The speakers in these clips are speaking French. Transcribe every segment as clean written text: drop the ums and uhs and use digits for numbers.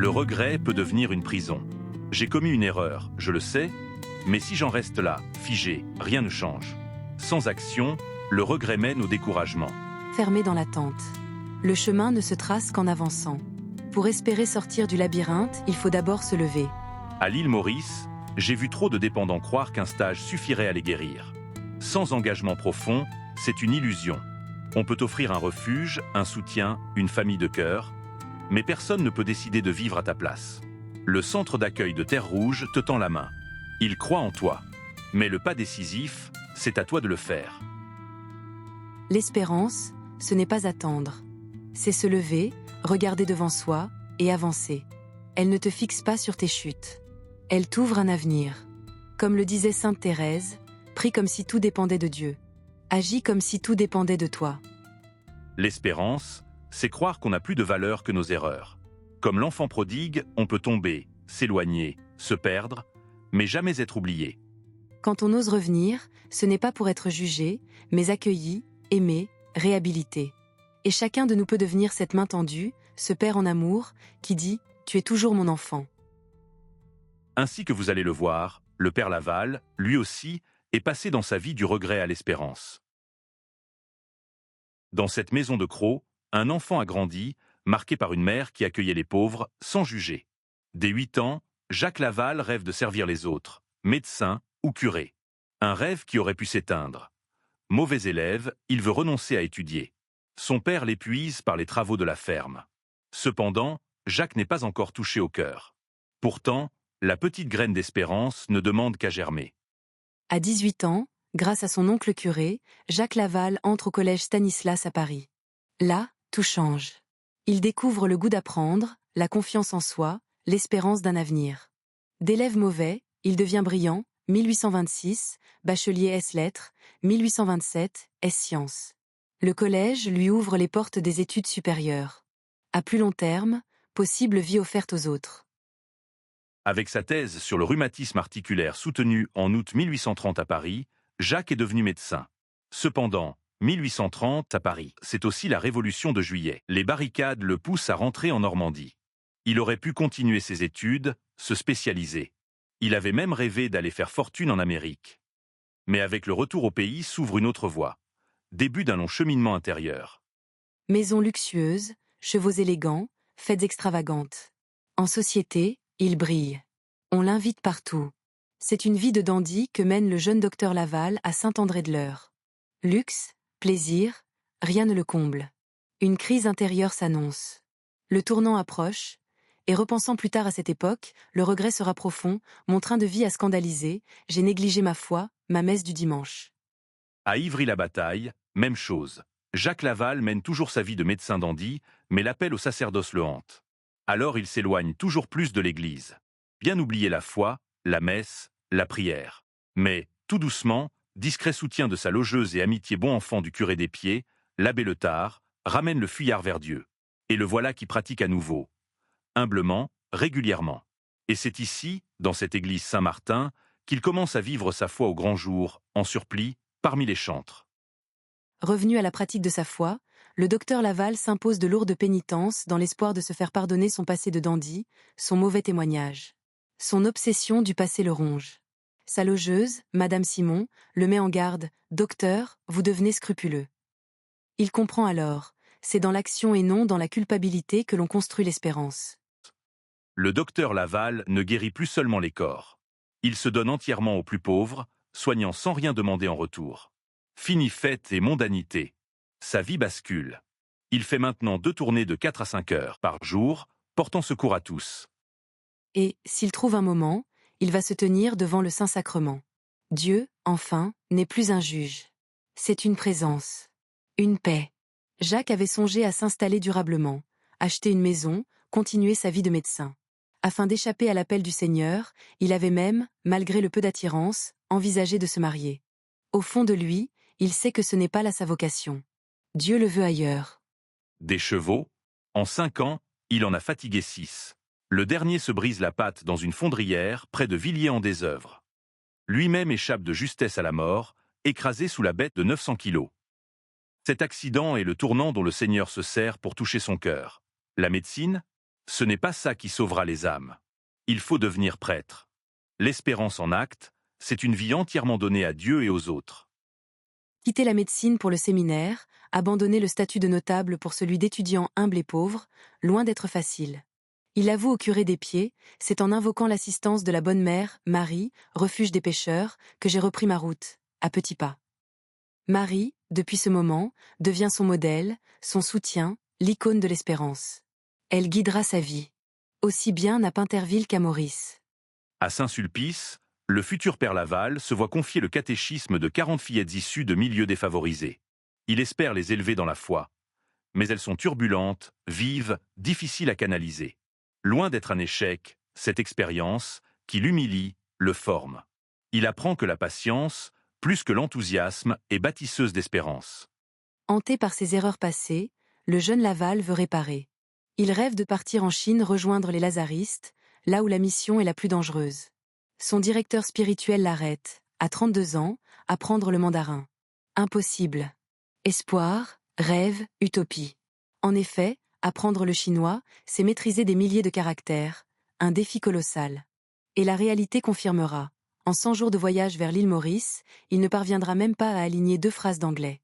Le regret peut devenir une prison. J'ai commis une erreur, je le sais, mais si j'en reste là, figé, rien ne change. Sans action, le regret mène au découragement. Fermé dans l'attente. Le chemin ne se trace qu'en avançant. Pour espérer sortir du labyrinthe, il faut d'abord se lever. À l'île Maurice, j'ai vu trop de dépendants croire qu'un stage suffirait à les guérir. Sans engagement profond, c'est une illusion. On peut offrir un refuge, un soutien, une famille de cœur, mais personne ne peut décider de vivre à ta place. Le centre d'accueil de Terre Rouge te tend la main. Il croit en toi. Mais le pas décisif, c'est à toi de le faire. L'espérance, ce n'est pas attendre. C'est se lever, regarder devant soi et avancer. Elle ne te fixe pas sur tes chutes. Elle t'ouvre un avenir. Comme le disait Sainte Thérèse, prie comme si tout dépendait de Dieu. Agis comme si tout dépendait de toi. L'espérance, c'est croire qu'on n'a plus de valeur que nos erreurs. Comme l'enfant prodigue, on peut tomber, s'éloigner, se perdre, mais jamais être oublié. Quand on ose revenir, ce n'est pas pour être jugé, mais accueilli, aimé, réhabilité. Et chacun de nous peut devenir cette main tendue, ce père en amour, qui dit « Tu es toujours mon enfant ». Ainsi que vous allez le voir, le père Laval, lui aussi, est passé dans sa vie du regret à l'espérance. Dans cette maison de crocs, un enfant a grandi, marqué par une mère qui accueillait les pauvres sans juger. Dès 8 ans, Jacques Laval rêve de servir les autres, médecin ou curé. Un rêve qui aurait pu s'éteindre. Mauvais élève, il veut renoncer à étudier. Son père l'épuise par les travaux de la ferme. Cependant, Jacques n'est pas encore touché au cœur. Pourtant, la petite graine d'espérance ne demande qu'à germer. À 18 ans, grâce à son oncle curé, Jacques Laval entre au collège Stanislas à Paris. Là, tout change. Il découvre le goût d'apprendre, la confiance en soi, l'espérance d'un avenir. D'élève mauvais, il devient brillant, 1826, bachelier S-lettres, 1827, S-sciences. Le collège lui ouvre les portes des études supérieures. À plus long terme, possible vie offerte aux autres. Avec sa thèse sur le rhumatisme articulaire soutenue en août 1830 à Paris, Jacques est devenu médecin. Cependant, 1830 à Paris, c'est aussi la Révolution de Juillet. Les barricades le poussent à rentrer en Normandie. Il aurait pu continuer ses études, se spécialiser. Il avait même rêvé d'aller faire fortune en Amérique. Mais avec le retour au pays s'ouvre une autre voie. Début d'un long cheminement intérieur. Maison luxueuse, chevaux élégants, fêtes extravagantes. En société, il brille. On l'invite partout. C'est une vie de dandy que mène le jeune docteur Laval à Saint-André-de-l'Eure. Luxe, plaisir, rien ne le comble. Une crise intérieure s'annonce. Le tournant approche, et repensant plus tard à cette époque, le regret sera profond, mon train de vie a scandalisé, j'ai négligé ma foi, ma messe du dimanche. À Ivry-la-Bataille, même chose. Jacques Laval mène toujours sa vie de médecin dandy, mais l'appel au sacerdoce le hante. Alors il s'éloigne toujours plus de l'Église. Bien oublier la foi, la messe, la prière. Mais, tout doucement, discret soutien de sa logeuse et amitié bon enfant du curé des Pieds, l'abbé Letard, ramène le fuyard vers Dieu. Et le voilà qui pratique à nouveau. Humblement, régulièrement. Et c'est ici, dans cette église Saint-Martin, qu'il commence à vivre sa foi au grand jour, en surplis, parmi les chantres. Revenu à la pratique de sa foi, le docteur Laval s'impose de lourdes pénitences dans l'espoir de se faire pardonner son passé de dandy, son mauvais témoignage. Son obsession du passé le ronge. Sa logeuse, Madame Simon, le met en garde « Docteur, vous devenez scrupuleux ». Il comprend alors, c'est dans l'action et non dans la culpabilité que l'on construit l'espérance. Le docteur Laval ne guérit plus seulement les corps. Il se donne entièrement aux plus pauvres, soignant sans rien demander en retour. Fini fête et mondanité. Sa vie bascule. Il fait maintenant 2 tournées de 4 à 5 heures par jour, portant secours à tous. Et, s'il trouve un moment, il va se tenir devant le Saint-Sacrement. Dieu, enfin, n'est plus un juge. C'est une présence. Une paix. Jacques avait songé à s'installer durablement, acheter une maison, continuer sa vie de médecin. Afin d'échapper à l'appel du Seigneur, il avait même, malgré le peu d'attirance, envisagé de se marier. Au fond de lui, il sait que ce n'est pas là sa vocation. Dieu le veut ailleurs. Des chevaux, en 5 ans, il en a fatigué 6. Le dernier se brise la patte dans une fondrière près de Villiers-en-des-Œuvres. Lui-même échappe de justesse à la mort, écrasé sous la bête de 900 kilos. Cet accident est le tournant dont le Seigneur se sert pour toucher son cœur. La médecine, Ce n'est pas ça qui sauvera les âmes. Il faut devenir prêtre. L'espérance en acte, c'est une vie entièrement donnée à Dieu et aux autres. Quitter la médecine pour le séminaire, abandonner le statut de notable pour celui d'étudiant humble et pauvre, loin d'être facile. Il avoue au curé des Pieds, c'est en invoquant l'assistance de la bonne mère, Marie, refuge des pécheurs, que j'ai repris ma route, à petits pas. Marie, depuis ce moment, devient son modèle, son soutien, l'icône de l'espérance. Elle guidera sa vie. Aussi bien à Pinterville qu'à Maurice. À Saint-Sulpice, le futur père Laval se voit confier le catéchisme de 40 fillettes issues de milieux défavorisés. Il espère les élever dans la foi. Mais elles sont turbulentes, vives, difficiles à canaliser. Loin d'être un échec, cette expérience, qui l'humilie, le forme. Il apprend que la patience, plus que l'enthousiasme, est bâtisseuse d'espérance. Hanté par ses erreurs passées, le jeune Laval veut réparer. Il rêve de partir en Chine rejoindre les lazaristes, là où la mission est la plus dangereuse. Son directeur spirituel l'arrête, à 32 ans, à apprendre le mandarin. Impossible. Espoir, rêve, utopie. En effet, apprendre le chinois, c'est maîtriser des milliers de caractères, un défi colossal. Et la réalité confirmera. En 100 jours de voyage vers l'île Maurice, il ne parviendra même pas à aligner 2 phrases d'anglais.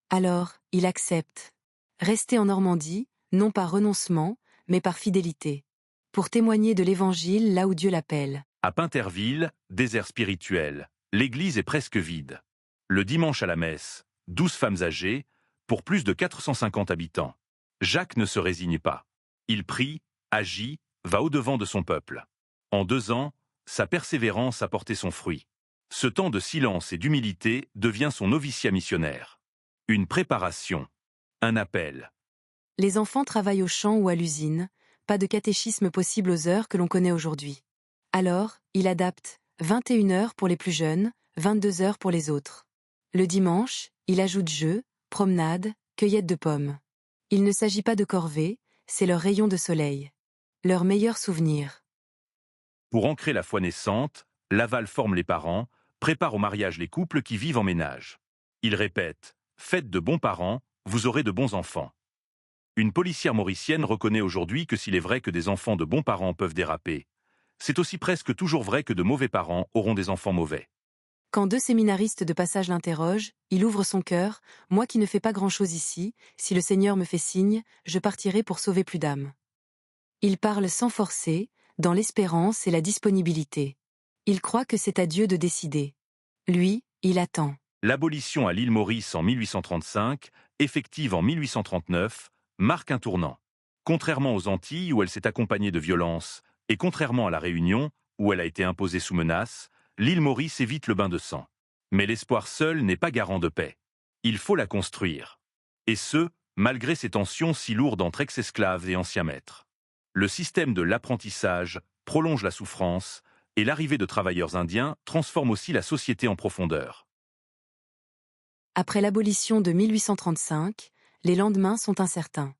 Alors, il accepte. Rester en Normandie, non par renoncement, mais par fidélité. Pour témoigner de l'Évangile là où Dieu l'appelle. À Pinterville, désert spirituel, l'église est presque vide. Le dimanche à la messe, 12 femmes âgées, pour plus de 450 habitants. Jacques ne se résigne pas. Il prie, agit, va au-devant de son peuple. En 2 ans, sa persévérance a porté son fruit. Ce temps de silence et d'humilité devient son noviciat missionnaire. Une préparation. Un appel. Les enfants travaillent au champ ou à l'usine, pas de catéchisme possible aux heures que l'on connaît aujourd'hui. Alors, il adapte 21 heures pour les plus jeunes, 22 heures pour les autres. Le dimanche, il ajoute jeux, promenades, cueillette de pommes. Il ne s'agit pas de corvée, c'est leur rayon de soleil. Leur meilleur souvenir. Pour ancrer la foi naissante, Laval forme les parents, prépare au mariage les couples qui vivent en ménage. Il répète « Faites de bons parents, vous aurez de bons enfants ». Une policière mauricienne reconnaît aujourd'hui que s'il est vrai que des enfants de bons parents peuvent déraper, c'est aussi presque toujours vrai que de mauvais parents auront des enfants mauvais. Quand 2 séminaristes de passage l'interrogent, il ouvre son cœur, « Moi qui ne fais pas grand-chose ici, si le Seigneur me fait signe, je partirai pour sauver plus d'âmes. » Il parle sans forcer, dans l'espérance et la disponibilité. Il croit que c'est à Dieu de décider. Lui, il attend. L'abolition à l'île Maurice en 1835, effective en 1839, marque un tournant. Contrairement aux Antilles où elle s'est accompagnée de violence, et contrairement à la Réunion, où elle a été imposée sous menace, l'île Maurice évite le bain de sang. Mais l'espoir seul n'est pas garant de paix. Il faut la construire. Et ce, malgré ces tensions si lourdes entre ex-esclaves et anciens maîtres. Le système de l'apprentissage prolonge la souffrance, et l'arrivée de travailleurs indiens transforme aussi la société en profondeur. Après l'abolition de 1835, les lendemains sont incertains.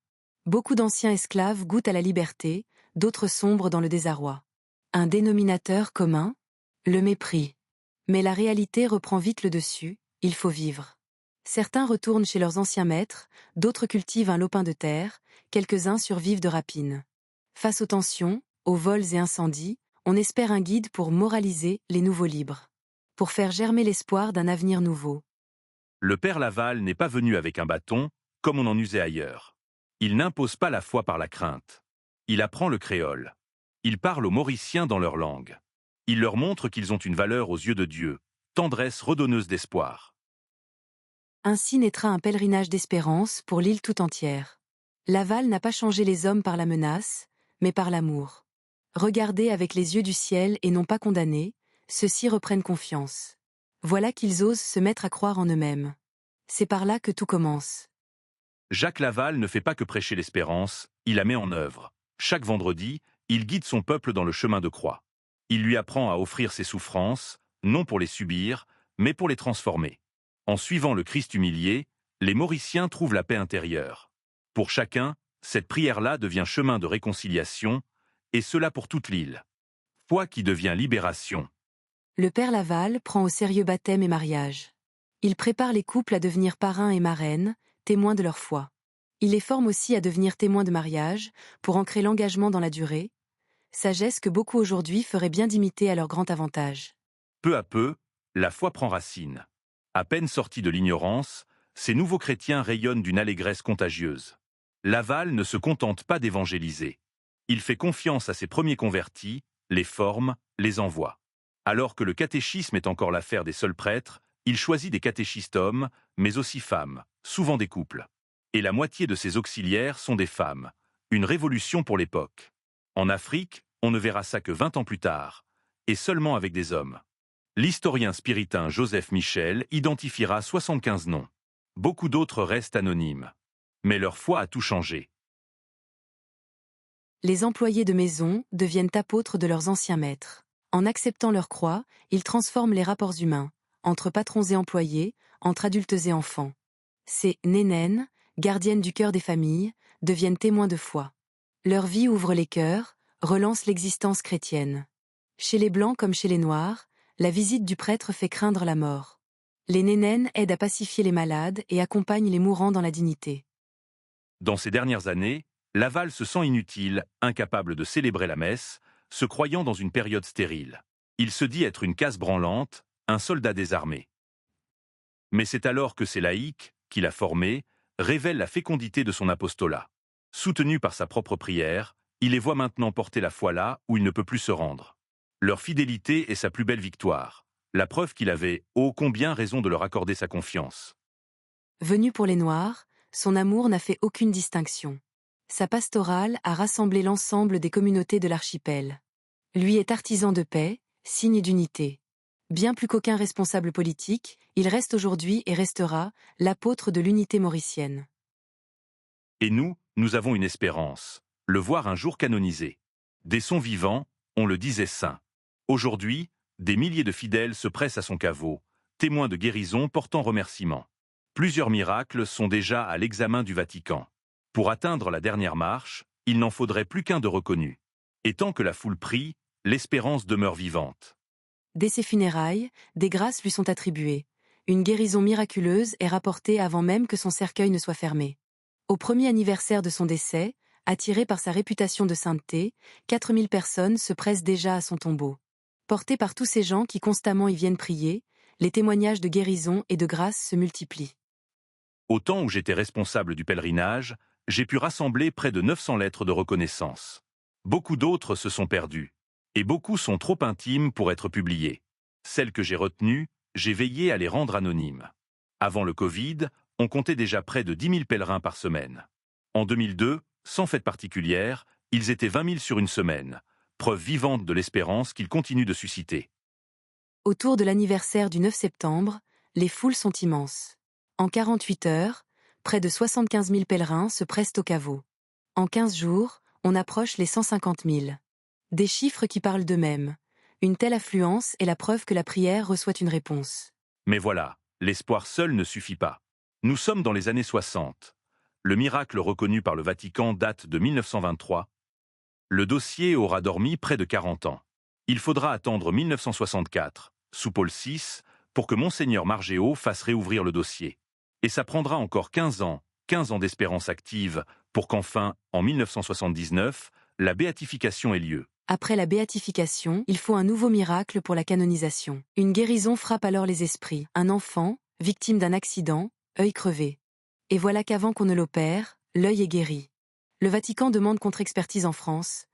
Beaucoup d'anciens esclaves goûtent à la liberté, d'autres sombrent dans le désarroi. Un dénominateur commun ? Le mépris. Mais la réalité reprend vite le dessus, il faut vivre. Certains retournent chez leurs anciens maîtres, d'autres cultivent un lopin de terre, quelques-uns survivent de rapines. Face aux tensions, aux vols et incendies, on espère un guide pour moraliser les nouveaux libres. Pour faire germer l'espoir d'un avenir nouveau. Le père Laval n'est pas venu avec un bâton, comme on en usait ailleurs. Il n'impose pas la foi par la crainte. Il apprend le créole. Il parle aux Mauriciens dans leur langue. Il leur montre qu'ils ont une valeur aux yeux de Dieu, tendresse redonneuse d'espoir. Ainsi naîtra un pèlerinage d'espérance pour l'île tout entière. Laval n'a pas changé les hommes par la menace, mais par l'amour. Regardés avec les yeux du ciel et non pas condamnés, ceux-ci reprennent confiance. Voilà qu'ils osent se mettre à croire en eux-mêmes. C'est par là que tout commence. Jacques Laval ne fait pas que prêcher l'espérance, il la met en œuvre. Chaque vendredi, il guide son peuple dans le chemin de croix. Il lui apprend à offrir ses souffrances, non pour les subir, mais pour les transformer. En suivant le Christ humilié, les Mauriciens trouvent la paix intérieure. Pour chacun, cette prière-là devient chemin de réconciliation, et cela pour toute l'île. Foi qui devient libération. Le père Laval prend au sérieux baptême et mariage. Il prépare les couples à devenir parrains et marraines, témoins de leur foi. Il les forme aussi à devenir témoins de mariage, pour ancrer l'engagement dans la durée, sagesse que beaucoup aujourd'hui feraient bien d'imiter à leur grand avantage. Peu à peu, la foi prend racine. À peine sortis de l'ignorance, ces nouveaux chrétiens rayonnent d'une allégresse contagieuse. Laval ne se contente pas d'évangéliser. Il fait confiance à ses premiers convertis, les forme, les envoie. Alors que le catéchisme est encore l'affaire des seuls prêtres, il choisit des catéchistes hommes, mais aussi femmes, souvent des couples. Et la moitié de ses auxiliaires sont des femmes. Une révolution pour l'époque. En Afrique, on ne verra ça que 20 ans plus tard, et seulement avec des hommes. L'historien spiritain Joseph Michel identifiera 75 noms. Beaucoup d'autres restent anonymes. Mais leur foi a tout changé. Les employés de maison deviennent apôtres de leurs anciens maîtres. En acceptant leur croix, ils transforment les rapports humains, entre patrons et employés, entre adultes et enfants. Ces nénènes, gardiennes du cœur des familles, deviennent témoins de foi. Leur vie ouvre les cœurs, relance l'existence chrétienne. Chez les Blancs comme chez les Noirs, la visite du prêtre fait craindre la mort. Les nénènes aident à pacifier les malades et accompagnent les mourants dans la dignité. Dans ces dernières années, Laval se sent inutile, incapable de célébrer la messe, se croyant dans une période stérile. Il se dit être une casse branlante, un soldat désarmé. Mais c'est alors que ces laïcs, qu'il a formés, révèlent la fécondité de son apostolat. Soutenu par sa propre prière, il les voit maintenant porter la foi là où il ne peut plus se rendre. Leur fidélité est sa plus belle victoire, la preuve qu'il avait, ô combien, raison de leur accorder sa confiance. Venu pour les Noirs, son amour n'a fait aucune distinction. Sa pastorale a rassemblé l'ensemble des communautés de l'archipel. Lui est artisan de paix, signe d'unité. Bien plus qu'aucun responsable politique, il reste aujourd'hui et restera l'apôtre de l'unité mauricienne. Et nous avons une espérance, le voir un jour canonisé. Dès son vivant, on le disait saint. Aujourd'hui, des milliers de fidèles se pressent à son caveau, témoins de guérison portant remerciement. Plusieurs miracles sont déjà à l'examen du Vatican. Pour atteindre la dernière marche, il n'en faudrait plus qu'un de reconnu. Et tant que la foule prie, l'espérance demeure vivante. Dès ses funérailles, des grâces lui sont attribuées. Une guérison miraculeuse est rapportée avant même que son cercueil ne soit fermé. Au premier anniversaire de son décès, attiré par sa réputation de sainteté, 4000 personnes se pressent déjà à son tombeau. Portés par tous ces gens qui constamment y viennent prier, les témoignages de guérison et de grâce se multiplient. Au temps où j'étais responsable du pèlerinage, j'ai pu rassembler près de 900 lettres de reconnaissance. Beaucoup d'autres se sont perdues. Et beaucoup sont trop intimes pour être publiées. Celles que j'ai retenues, j'ai veillé à les rendre anonymes. Avant le Covid, on comptait déjà près de 10 000 pèlerins par semaine. En 2002, sans fête particulière, ils étaient 20 000 sur une semaine, preuve vivante de l'espérance qu'ils continuent de susciter. Autour de l'anniversaire du 9 septembre, les foules sont immenses. En 48 heures, près de 75 000 pèlerins se pressent au caveau. En 15 jours, on approche les 150 000. Des chiffres qui parlent d'eux-mêmes. Une telle affluence est la preuve que la prière reçoit une réponse. Mais voilà, l'espoir seul ne suffit pas. Nous sommes dans les années 60. Le miracle reconnu par le Vatican date de 1923. Le dossier aura dormi près de 40 ans. Il faudra attendre 1964, sous Paul VI, pour que Monseigneur Margéot fasse réouvrir le dossier. Et ça prendra encore 15 ans d'espérance active, pour qu'enfin, en 1979, la béatification ait lieu. Après la béatification, il faut un nouveau miracle pour la canonisation. Une guérison frappe alors les esprits. Un enfant, victime d'un accident, œil crevé. Et voilà qu'avant qu'on ne l'opère, l'œil est guéri. Le Vatican demande contre-expertise en France,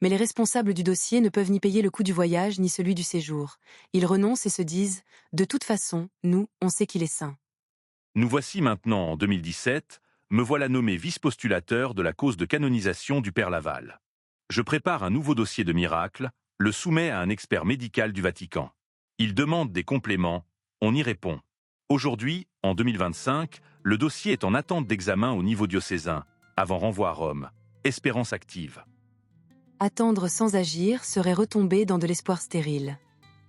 mais les responsables du dossier ne peuvent ni payer le coût du voyage ni celui du séjour. Ils renoncent et se disent « De toute façon, nous, on sait qu'il est saint ». Nous voici maintenant en 2017, me voilà nommé vice-postulateur de la cause de canonisation du Père Laval. Je prépare un nouveau dossier de miracle, le soumets à un expert médical du Vatican. Il demande des compléments, on y répond. Aujourd'hui, en 2025, le dossier est en attente d'examen au niveau diocésain, avant renvoi à Rome. Espérance active. Attendre sans agir serait retomber dans de l'espoir stérile.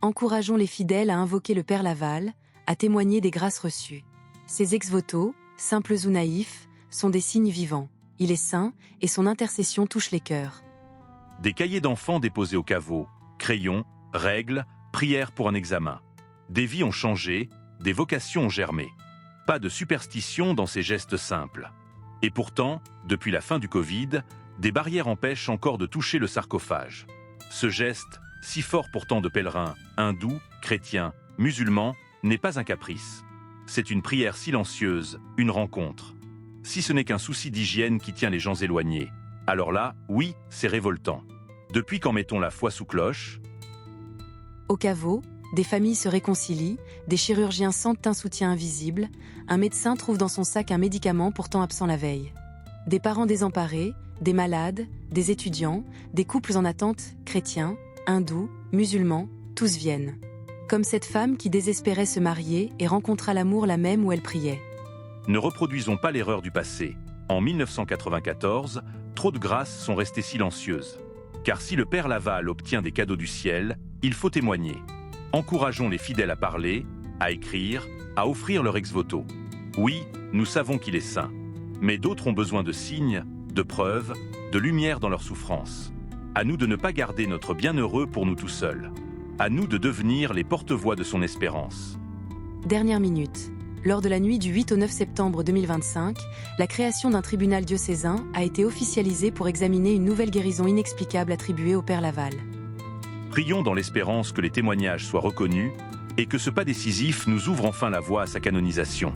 Encourageons les fidèles à invoquer le Père Laval, à témoigner des grâces reçues. Ces ex-voto, simples ou naïfs, sont des signes vivants. Il est saint et son intercession touche les cœurs. Des cahiers d'enfants déposés au caveau, crayons, règles, prières pour un examen. Des vies ont changé, des vocations ont germé. Pas de superstition dans ces gestes simples. Et pourtant, depuis la fin du Covid, des barrières empêchent encore de toucher le sarcophage. Ce geste, si fort pourtant de pèlerins, hindous, chrétiens, musulmans, n'est pas un caprice. C'est une prière silencieuse, une rencontre. Si ce n'est qu'un souci d'hygiène qui tient les gens éloignés, alors là, oui, c'est révoltant. Depuis quand mettons la foi sous cloche ? Au caveau, des familles se réconcilient, des chirurgiens sentent un soutien invisible, un médecin trouve dans son sac un médicament pourtant absent la veille. Des parents désemparés, des malades, des étudiants, des couples en attente, chrétiens, hindous, musulmans, tous viennent. Comme cette femme qui désespérait se marier et rencontra l'amour là même où elle priait. Ne reproduisons pas l'erreur du passé. En 1994, trop de grâces sont restées silencieuses. Car si le Père Laval obtient des cadeaux du ciel, il faut témoigner. Encourageons les fidèles à parler, à écrire, à offrir leur ex-voto. Oui, nous savons qu'il est saint. Mais d'autres ont besoin de signes, de preuves, de lumière dans leur souffrance. À nous de ne pas garder notre bienheureux pour nous tout seuls. À nous de devenir les porte-voix de son espérance. Dernière minute. Lors de la nuit du 8 au 9 septembre 2025, la création d'un tribunal diocésain a été officialisée pour examiner une nouvelle guérison inexplicable attribuée au Père Laval. Prions dans l'espérance que les témoignages soient reconnus et que ce pas décisif nous ouvre enfin la voie à sa canonisation.